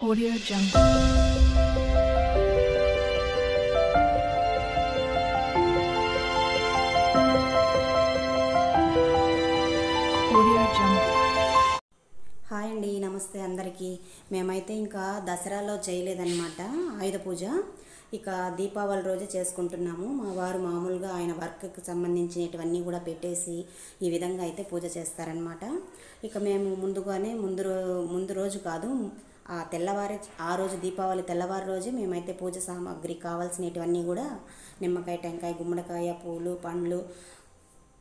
Audio Jungle. Audio Jungle. Hi అండి, నమస్తే అందరికీ. మేమైతే ఇంకా దసరాలో చేయలేదన్నమాట ఆయుధ పూజ. ఇక దీపావళి రోజు చేసుకుంటున్నాము. మా వారు మామూలుగా ఆయన వర్క్కి సంబంధించినటువన్నీ కూడా పెట్టేసి ఈ విధంగా అయితే పూజ చేస్తారనమాట. ఇక మేము ముందుగానే ముందు రోజు కాదు, ఆ రోజు దీపావళి తెల్లవారి రోజే మేమైతే పూజ సామాగ్రి కావాల్సినటువన్నీ కూడా నిమ్మకాయ, టెంకాయ, గుమ్మడికాయ, పూలు, పండ్లు,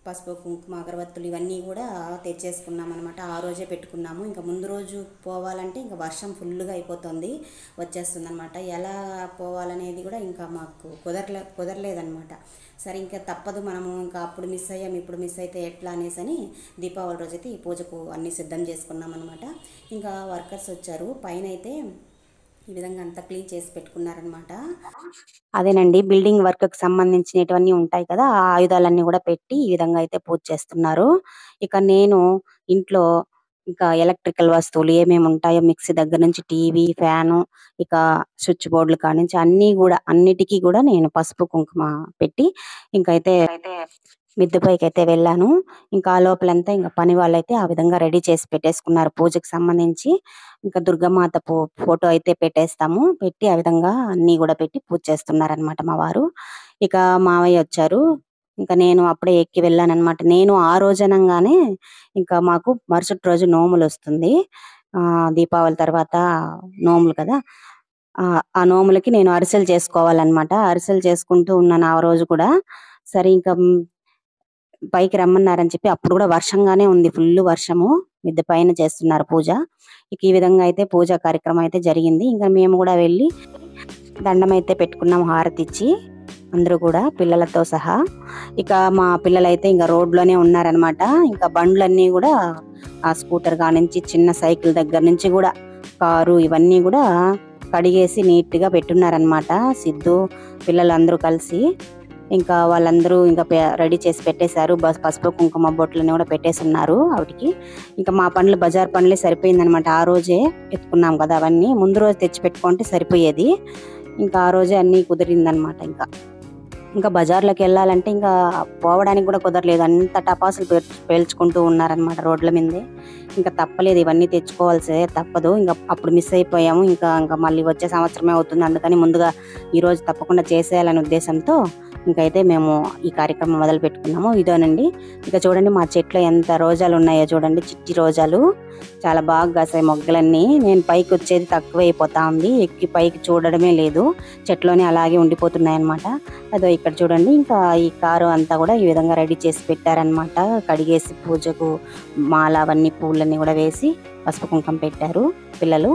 పసుపు, కుంకుమ, అగరబత్తులు ఇవన్నీ కూడా తెచ్చేసుకున్నాం అనమాట. ఆ రోజే పెట్టుకున్నాము. ఇంకా ముందు రోజు పోవాలంటే ఇంకా వర్షం ఫుల్గా అయిపోతుంది, వచ్చేస్తుంది అనమాట. ఎలా పోవాలనేది కూడా ఇంకా మాకు కుదరలేదనమాట. సరే ఇంకా తప్పదు, మనము ఇంకా అప్పుడు మిస్ అయ్యాం, ఇప్పుడు మిస్ అయితే ఎట్లా అనేసి దీపావళి రోజైతే ఈ పూజకు అన్నీ సిద్ధం చేసుకున్నాం అనమాట. ఇంకా వర్కర్స్ వచ్చారు, పైన అయితే ఈ విధంగా అంతా క్లీన్ చేసి పెట్టుకున్నారనమాట. అదేనండి, బిల్డింగ్ వర్క్కి సంబంధించినటువన్నీ ఉంటాయి కదా, ఆ ఆయుధాలన్నీ కూడా పెట్టి ఈ విధంగా అయితే పూజ చేస్తున్నారు. ఇక నేను ఇంట్లో ఇంకా ఎలక్ట్రికల్ వస్తువులు ఏమేమి ఉంటాయో, మిక్సీ దగ్గర నుంచి టీవీ, ఫ్యాను, ఇక స్విచ్ బోర్డులు కాడ నుంచి అన్నిటికీ కూడా నేను పసుపు, కుంకుమ పెట్టి ఇంకైతే మిద్దె పైకి అయితే వెళ్ళాను. ఇంకా ఆ లోపలంతా ఇంకా పని వాళ్ళైతే ఆ విధంగా రెడీ చేసి పెట్టేసుకున్నారు పూజకు సంబంధించి. ఇంకా దుర్గామాత ఫోటో అయితే పెట్టి ఆ విధంగా అన్ని కూడా పెట్టి పూజ చేస్తున్నారనమాట మా వారు. ఇక మావయ్య వచ్చారు. ఇంకా నేను అప్పుడే ఎక్కి వెళ్ళానన్నమాట. నేను ఆ రోజు అనంగానే ఇంకా మాకు మరుసటి రోజు నోములు వస్తుంది. దీపావళి తర్వాత నోములు కదా. ఆ నోములకి నేను అరిసెలు చేసుకోవాలన్నమాట. అరిసెలు చేసుకుంటూ ఉన్నాను ఆ రోజు కూడా. సరే ఇంకా పైకి రమ్మన్నారని చెప్పి అప్పుడు కూడా వర్షంగానే ఉంది, ఫుల్ వర్షము. మిద్దె పైన చేస్తున్నారు పూజ. ఇక ఈ విధంగా అయితే పూజా కార్యక్రమం అయితే జరిగింది. ఇంకా మేము కూడా వెళ్ళి దండం అయితే పెట్టుకున్నాం, హారతి ఇచ్చి అందరూ కూడా పిల్లలతో సహా. ఇక మా పిల్లలైతే ఇంకా రోడ్లోనే ఉన్నారనమాట. ఇంకా బండ్లన్నీ కూడా ఆ స్కూటర్ నుంచి చిన్న సైకిల్ దగ్గర నుంచి కూడా కారు ఇవన్నీ కూడా కడిగేసి నీట్ గా పెట్టున్నారనమాట. సిద్ధు పిల్లలందరూ కలిసి ఇంకా వాళ్ళందరూ ఇంకా రెడీ చేసి పెట్టేశారు. పసుపు, కుంకుమ బొట్లని కూడా పెట్టేసి ఉన్నారు వాటికి. ఇంకా మా పనులు బజార్ పనులే సరిపోయిందనమాట. ఆ రోజే ఎత్తుకున్నాం కదా, అవన్నీ ముందు రోజు తెచ్చి పెట్టుకుంటే సరిపోయేది. ఇంకా ఆ రోజే అన్నీ కుదిరిందనమాట. ఇంకా బజార్లోకి వెళ్ళాలంటే ఇంకా పోవడానికి కూడా కుదరలేదు, అంత టపాసులు పేల్చుకుంటూ ఉన్నారనమాట రోడ్ల మీదే. ఇంకా తప్పలేదు, ఇవన్నీ తెచ్చుకోవాల్సే తప్పదు. ఇంకా అప్పుడు మిస్ అయిపోయాము. ఇంకా మళ్ళీ వచ్చే సంవత్సరమే అవుతుంది, అందుకని ముందుగా ఈ రోజు తప్పకుండా చేసేయాలనే ఉద్దేశంతో ఇంకైతే మేము ఈ కార్యక్రమం మొదలు పెట్టుకున్నాము. ఇదేనండి, ఇక చూడండి మా చెట్లో ఎంత రోజాలు ఉన్నాయో చూడండి, చిట్టి రోజాలు చాలా బాగా కాసాయి మొగ్గలన్నీ. నేను పైకి వచ్చేది తక్కువ అయిపోతా ఉంది, ఎక్కి పైకి చూడడమే లేదు, చెట్లోనే అలాగే ఉండిపోతున్నాయి అనమాట. అదో ఇక్కడ చూడండి, ఇంకా ఈ కారు అంతా కూడా ఈ విధంగా రెడీ చేసి పెట్టారనమాట. కడిగేసి పూజకు మాల అవన్నీ పూలన్నీ కూడా వేసి పసుపు కుంకం పెట్టారు పిల్లలు.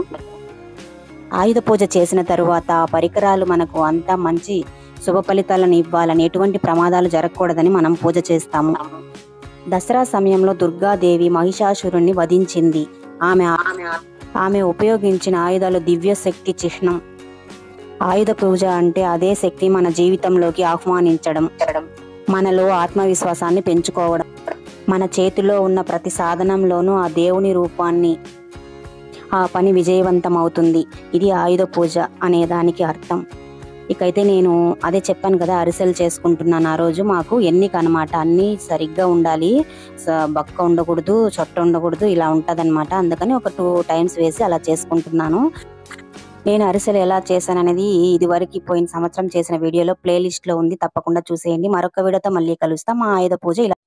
ఆయుధ పూజ చేసిన తరువాత పరికరాలు మనకు అంతా మంచి శుభ ఫలితాలను ఇవ్వాలని, ఎటువంటి ప్రమాదాలు జరగకూడదని మనం పూజ చేస్తాము. దసరా సమయంలో దుర్గాదేవి మహిషాసురుణ్ణి వధించింది. ఆమె ఉపయోగించిన ఆయుధాలు దివ్య శక్తి చిహ్నం. ఆయుధ పూజ అంటే అదే శక్తి మన జీవితంలోకి ఆహ్వానించడం, మనలో ఆత్మవిశ్వాసాన్ని పెంచుకోవడం, మన చేతిలో ఉన్న ప్రతి సాధనంలోనూ ఆ దేవుని రూపాన్ని, ఆ పని విజయవంతం అవుతుంది. ఇది ఆయుధ పూజ అనే దానికి అర్థం. ఇకైతే నేను అదే చెప్పాను కదా, అరిసెలు చేసుకుంటున్నాను. ఆ రోజు మాకు ఎన్నిక అనమాట, అన్నీ సరిగ్గా ఉండాలి, బక్క ఉండకూడదు, చొట్ట ఉండకూడదు, ఇలా ఉంటుందన్నమాట. అందుకని ఒక 2 times వేసి అలా చేసుకుంటున్నాను. నేను అరిసెలు ఎలా చేశాను అనేది ఇది వరకు పోయిన సంవత్సరం చేసిన వీడియోలో ప్లేలిస్ట్లో ఉంది, తప్పకుండా చూసేయండి. మరొక వీడియోతో మళ్ళీ కలుస్తాం. మా ఆయుధ పూజ ఇలా